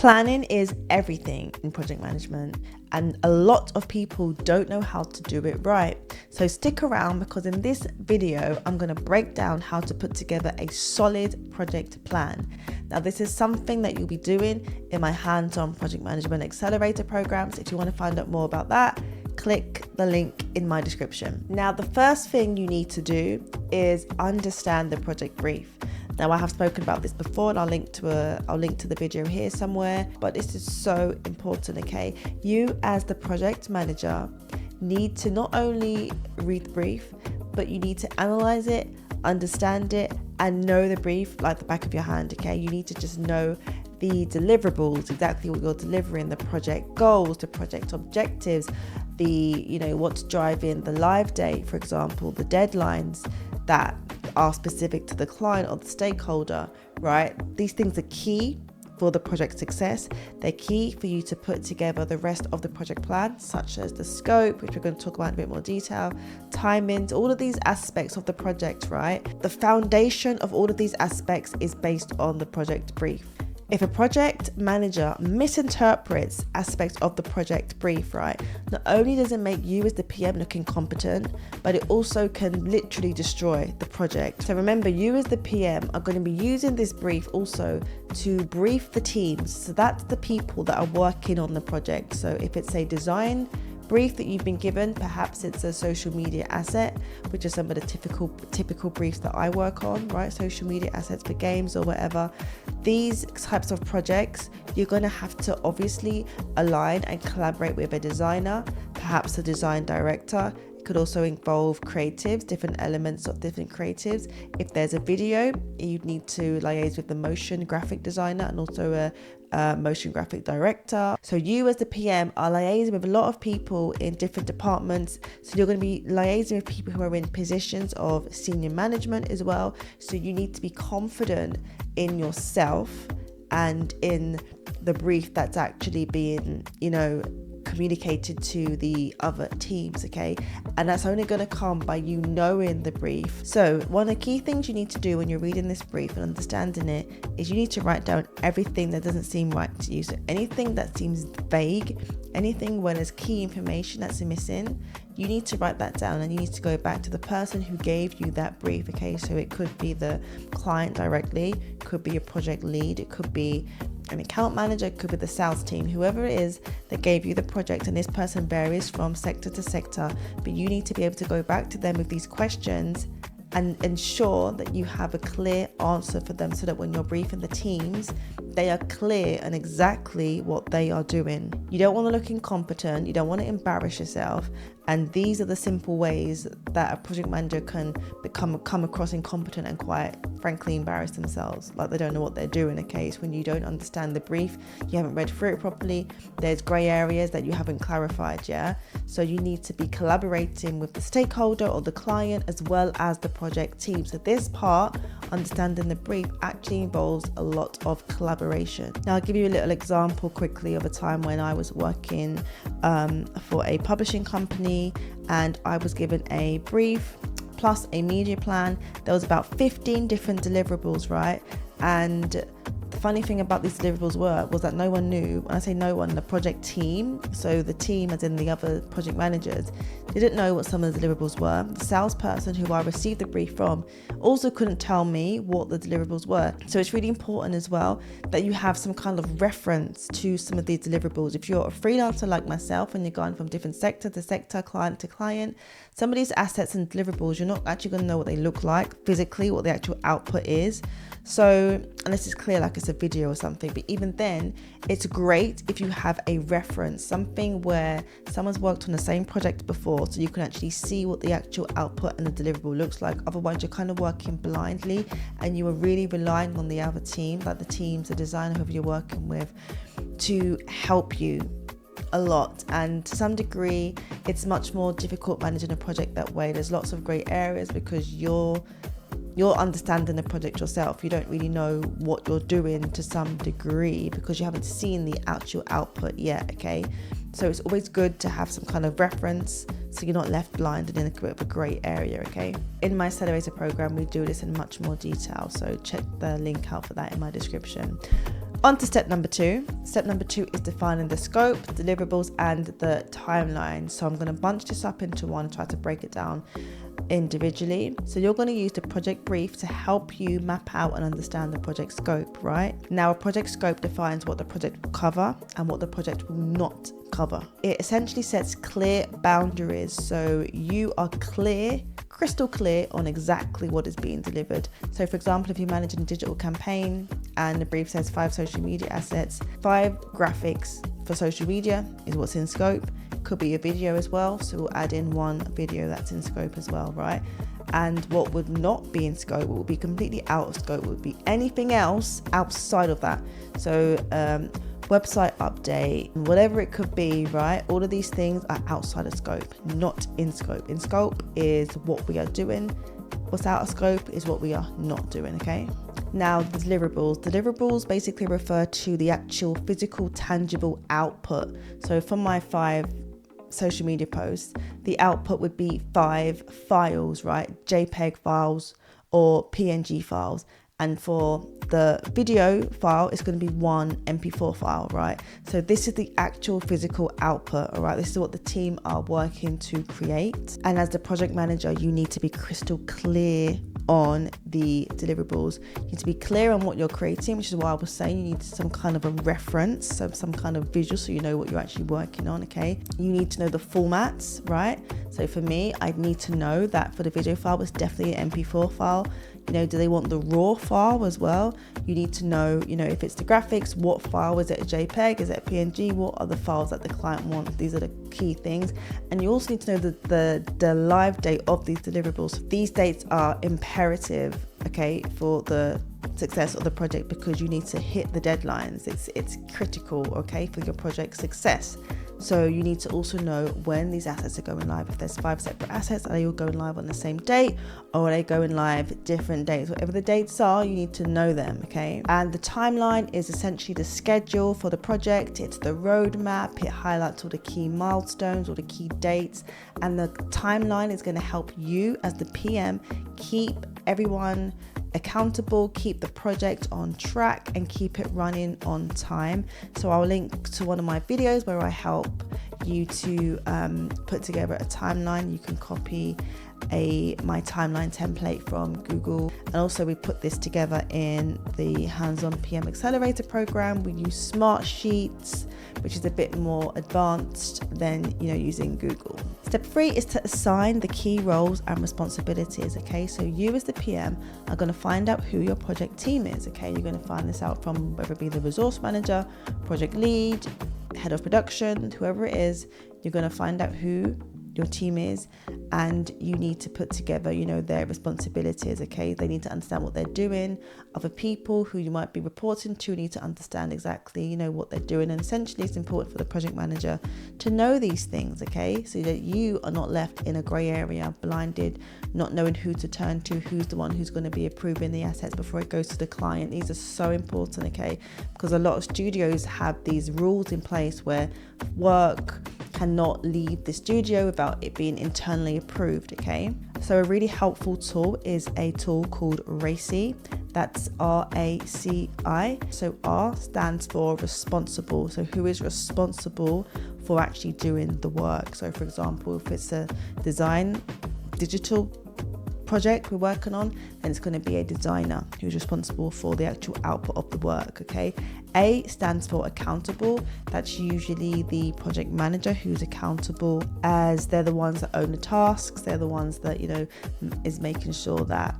Planning is everything in project management, and a lot of people don't know how to do it right. So stick around, because in this video, I'm going to break down how to put together a solid project plan. Now, this is something that you'll be doing in my hands-on project management accelerator programs. If you want to find out more about that, click the link in my description. Now, the first thing you need to do is understand the project brief. Now, I have spoken about this before, and I'll link to the video here somewhere, but this is so important, okay? You as the project manager need to not only read the brief, but you need to analyze it, understand it, and know the brief like the back of your hand, okay? You need to just know the deliverables, exactly what you're delivering, the project goals, the project objectives, what's driving the live date, for example, the deadlines that are specific to the client or the stakeholder, right? These things are key for the project success. They're key for you to put together the rest of the project plan, such as the scope, which we're going to talk about in a bit more detail, timings, all of these aspects of the project, right? The foundation of all of these aspects is based on the project brief. If a project manager misinterprets aspects of the project brief, right, not only does it make you as the PM look incompetent, but it also can literally destroy the project. So remember, you as the PM are going to be using this brief also to brief the teams. So that's the people that are working on the project. So if it's a design brief that you've been given, perhaps it's a social media asset, which is some of the typical briefs that I work on, right? Social media assets for games or whatever. These types of projects, you're going to have to obviously align and collaborate with a designer, perhaps a design director. It could also involve creatives, different elements of different creatives. If there's a video, you'd need to liaise with the motion graphic designer and also a motion graphic director. So you as the PM are liaising with a lot of people in different departments. So you're going to be liaising with people who are in positions of senior management as well. So you need to be confident in yourself and in the brief that's actually being, communicated to the other teams, okay? And that's only going to come by you knowing the brief. So one of the key things you need to do when you're reading this brief and understanding it is you need to write down everything that doesn't seem right to you. So anything that seems vague, anything where there's key information that's missing, you need to write that down, and you need to go back to the person who gave you that brief, okay? So it could be the client directly, it could be a project lead, it could be an account manager, it could be the sales team, whoever it is that gave you the project. And this person varies from sector to sector, but you need to be able to go back to them with these questions and ensure that you have a clear answer for them, so that when you're briefing the teams, they are clear on exactly what they are doing. You don't want to look incompetent, you don't want to embarrass yourself, and these are the simple ways that a project manager can come across incompetent and quite frankly embarrass themselves, like they don't know what they're doing. Okay, it's when you don't understand the brief, you haven't read through it properly, there's grey areas that you haven't clarified, yeah? So you need to be collaborating with the stakeholder or the client as well as the project team. So this part, understanding the brief, actually involves a lot of collaboration. Now I'll give you a little example quickly of a time when I was working for a publishing company, and I was given a brief plus a media plan. There was about 15 different deliverables, right? And the funny thing about these deliverables was that no one knew. When I say no one, the project team, so the team as in the other project managers, didn't know what some of the deliverables were. The salesperson who I received the brief from also couldn't tell me what the deliverables were. So it's really important as well that you have some kind of reference to some of these deliverables. If you're a freelancer like myself and you're going from different sector to sector, client to client, some of these assets and deliverables, you're not actually going to know what they look like physically, what the actual output is. So unless it's clear, like it's a video or something, but even then, it's great if you have a reference, something where someone's worked on the same project before, so you can actually see what the actual output and the deliverable looks like. Otherwise, you're kind of working blindly, and you are really relying on the other team, like the teams, the designer, whoever you're working with, to help you a lot. And to some degree, it's much more difficult managing a project that way. There's lots of great areas because you're understanding the project yourself. You don't really know what you're doing to some degree because you haven't seen the actual output yet, okay? So it's always good to have some kind of reference so you're not left blinded in a bit of a grey area, okay? In my accelerator program, we do this in much more detail, so check the link out for that in my description. On to step number 2. Step number 2 is defining the scope, deliverables, and the timeline. So I'm going to bunch this up into one, try to break it down individually. So you're going to use the project brief to help you map out and understand the project scope, right? Now, a project scope defines what the project will cover and what the project will not cover. It essentially sets clear boundaries, so you are crystal clear on exactly what is being delivered. So for example, if you're managing a digital campaign and the brief says 5 social media assets, 5 graphics for social media is what's in scope. Could be a video as well, so we'll add in 1 video that's in scope as well, right? And what would not be in scope, what would be completely out of scope, would be anything else outside of that. So website update, whatever it could be, right? All of these things are outside of scope, not in scope. In scope is what we are doing. What's out of scope is what we are not doing, okay? Now, the deliverables. Deliverables basically refer to the actual physical, tangible output. So for my 5 social media posts, the output would be 5 files, right? JPEG files or PNG files. And for the video file, it's going to be 1 MP4 file, right? So this is the actual physical output, all right? This is what the team are working to create. And as the project manager, you need to be crystal clear on the deliverables. You need to be clear on what you're creating, which is why I was saying you need some kind of a reference, so some kind of visual, so you know what you're actually working on, okay? You need to know the formats, right? So for me, I need to know that for the video file, it's definitely an MP4 file. You know, do they want the raw file as well? You need to know, you know, if it's the graphics, what file, is it a JPEG, is it a PNG, what are the files that the client wants? These are the key things. And you also need to know the live date of these deliverables. These dates are imperative, okay, for the success of the project, because you need to hit the deadlines. It's critical, okay, for your project success. So you need to also know when these assets are going live. If there's 5 separate assets, are they all going live on the same date, or are they going live different dates? Whatever the dates are, you need to know them, okay? And the timeline is essentially the schedule for the project. It's the roadmap. It highlights all the key milestones, all the key dates. And the timeline is going to help you as the PM keep everyone accountable, keep the project on track, and keep it running on time. So I'll link to one of my videos where I help you to put together a timeline. You can copy my timeline template from Google, and also we put this together in the Hands-on PM Accelerator program. We use Smart Sheets, which is a bit more advanced than, you know, using Google. Step 3 is to assign the key roles and responsibilities, okay? So you as the PM are going to find out who your project team is, okay? You're going to find this out from whether it be the resource manager, project lead, head of production, whoever it is. You're going to find out who your team is, and you need to put together, you know, their responsibilities, okay? They need to understand what they're doing. Other people who you might be reporting to need to understand exactly, you know, what they're doing. And essentially it's important for the project manager to know these things, okay? So that you are not left in a grey area, blinded, not knowing who to turn to, who's the one who's going to be approving the assets before it goes to the client. These are so important, okay? Because a lot of studios have these rules in place where work cannot leave the studio without it being internally approved, okay? So a really helpful tool is a tool called RACI. That's RACI. So R stands for responsible. So who is responsible for actually doing the work? So for example, if it's a digital project we're working on, then it's going to be a designer who's responsible for the actual output of the work, okay? A stands for accountable. That's usually the project manager who's accountable, as they're the ones that own the tasks. They're the ones that, you know, is making sure that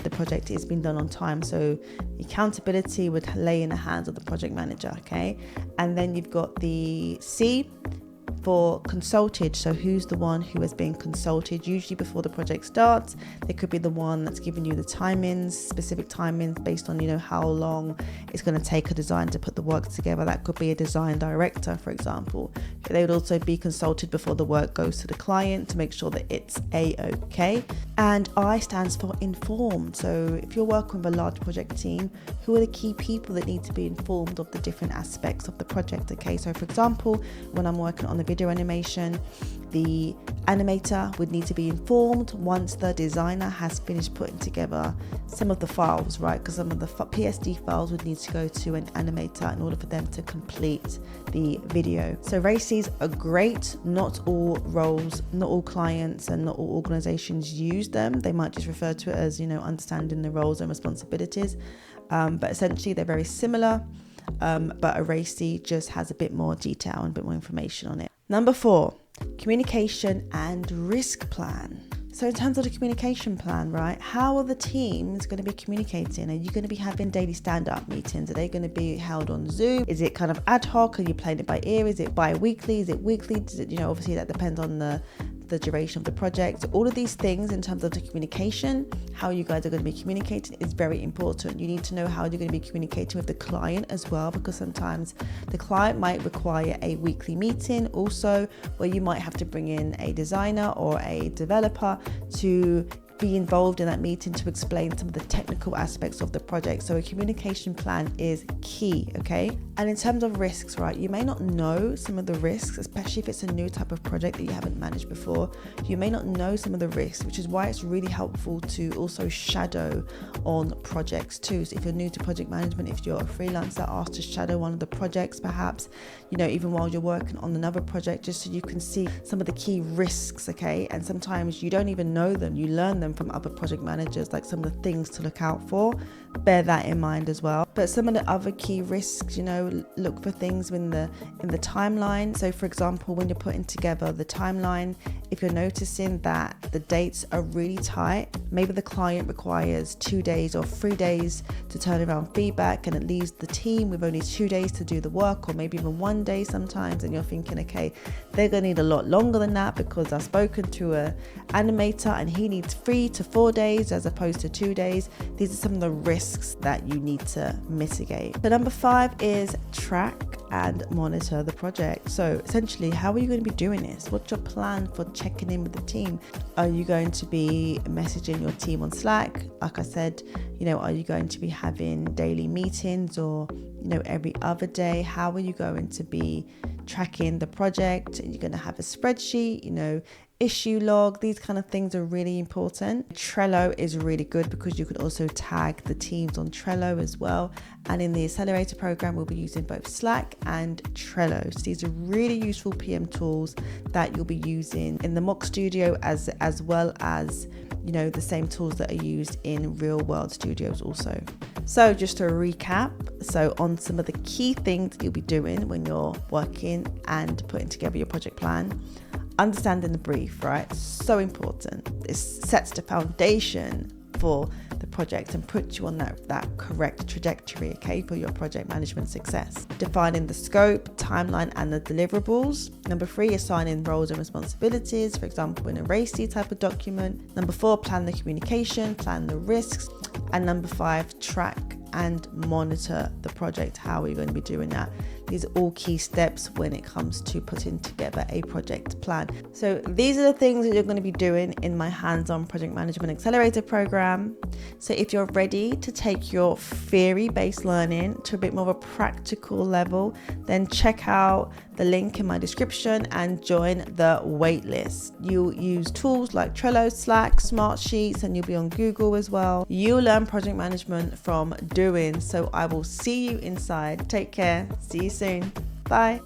the project is being done on time. So accountability would lay in the hands of the project manager, okay? And then you've got the C for consulted. So who's the one who has been consulted, usually before the project starts. They could be the one that's giving you the timings, specific timings based on, you know, how long it's going to take a design to put the work together. That could be a design director, for example. They would also be consulted before the work goes to the client to make sure that it's a-okay. And I stands for informed. So if you're working with a large project team, who are the key people that need to be informed of the different aspects of the project, okay? So for example, when I'm working on the video video animation, the animator would need to be informed once the designer has finished putting together some of the files, right? Because some of the PSD files would need to go to an animator in order for them to complete the video. So RACIs are great. Not all roles, not all clients and not all organizations use them. They might just refer to it as, understanding the roles and responsibilities. But essentially they're very similar. But a RACI just has a bit more detail and a bit more information on it. Number 4, communication and risk plan. So in terms of the communication plan, right, how are the teams going to be communicating? Are you going to be having daily stand-up meetings? Are they going to be held on Zoom? Is it kind of ad hoc? Are you playing it by ear? Is it bi-weekly? Is it weekly? Does it, obviously that depends on the duration of the project. So all of these things in terms of the communication, how you guys are going to be communicating is very important. You need to know how you're going to be communicating with the client as well, because sometimes the client might require a weekly meeting also, where you might have to bring in a designer or a developer to be involved in that meeting to explain some of the technical aspects of the project. So a communication plan is key, okay? And in terms of risks, right, you may not know some of the risks, especially if it's a new type of project that you haven't managed before. You may not know some of the risks, which is why it's really helpful to also shadow on projects too. So if you're new to project management, if you're a freelancer, ask to shadow one of the projects perhaps, even while you're working on another project, just so you can see some of the key risks, okay? And sometimes you don't even know them, you learn them from other project managers, like some of the things to look out for. Bear that in mind as well. But some of the other key risks, look for things in the timeline. So for example, when you're putting together the timeline, if you're noticing that the dates are really tight, maybe the client requires 2 days or 3 days to turn around feedback, and it leaves the team with only 2 days to do the work, or maybe even 1 day sometimes, and you're thinking, okay, they're gonna need a lot longer than that because I've spoken to an animator and he needs 3 to 4 days as opposed to 2 days. These are some of the risks that you need to mitigate. So number 5 is track and monitor the project. So essentially, how are you going to be doing this? What's your plan for checking in with the team? Are you going to be messaging your team on Slack? Like I said, are you going to be having daily meetings or, every other day? How are you going to be tracking the project? Are you going to have a spreadsheet, issue log? These kind of things are really important. Trello is really good because you can also tag the teams on Trello as well. And in the accelerator program, we'll be using both Slack and Trello. So these are really useful PM tools that you'll be using in the mock studio as well as the same tools that are used in real world studios also. So just to recap, so on some of the key things that you'll be doing when you're working and putting together your project plan. Understanding the brief, right? So important. This sets the foundation for the project and puts you on that correct trajectory, okay, for your project management success. Defining the scope, timeline, and the deliverables. Number 3, assigning roles and responsibilities, for example, in a RACI type of document. Number 4, plan the communication, plan the risks. And number 5, track and monitor the project. How are you going to be doing that? These are all key steps when it comes to putting together a project plan. So these are the things that you're going to be doing in my hands-on project management accelerator program. So if you're ready to take your theory-based learning to a bit more of a practical level, then check out the link in my description and join the waitlist. You'll use tools like Trello, Slack, Smartsheets, and you'll be on Google as well. You'll learn project management from doing. So I will see you inside. Take care. See you soon. Bye.